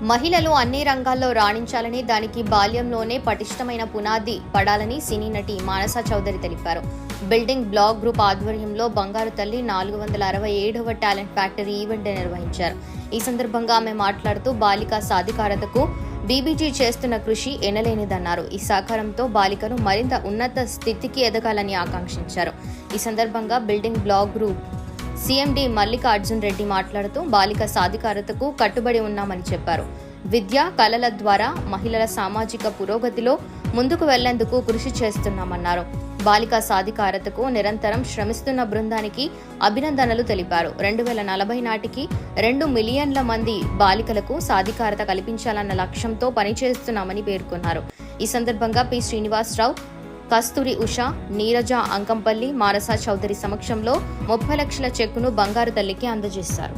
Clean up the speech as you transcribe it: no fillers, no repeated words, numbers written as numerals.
మహిళలు అన్ని రంగాల్లో రాణించాలని, దానికి బాల్యంలోనే పటిష్టమైన పునాది పడాలని సినీ నటి మానస చౌదరి తెలిపారు. బిల్డింగ్ బ్లాక్ గ్రూప్ ఆధ్వర్యంలో బంగారు తల్లి 467వ టాలెంట్ ఫ్యాక్టరీ ఈవెంట్ నిర్వహించారు. ఈ సందర్భంగా ఆమె మాట్లాడుతూ బాలికా సాధికారతకు బీబీజీ చేస్తున్న కృషి ఎనలేనిదన్నారు. ఈ సహకారంతో బాలికలు మరింత ఉన్నత స్థితికి ఎదగాలని ఆకాంక్షించారు. ఈ సందర్భంగా building block group CMD Mallikarjun Reddy మాట్లాడుతూ బాలిక సాధికారతకు కట్టుబడి ఉన్నామని చెప్పారు. విద్య, కళల ద్వారా మహిళల సామాజిక పురోగతిలో ముందుకు వెళ్లేందుకు కృషి చేస్తున్నామన్నారు. బాలికా సాధికారతకు నిరంతరం శ్రమిస్తున్న బృందానికి అభినందనలు తెలిపారు. 2040 నాటికి 2 మిలియన్ల మంది బాలికలకు సాధికారత కల్పించాలన్న లక్ష్యంతో పనిచేస్తున్నామని పేర్కొన్నారు. ఈ సందర్భంగా పి. శ్రీనివాసరావు, కస్తూరి ఉష, నీరజ అంకంపల్లి, మానస చౌదరి సమక్షంలో 30 లక్షల చెక్కును బంగారు తల్లికి అందజేశారు.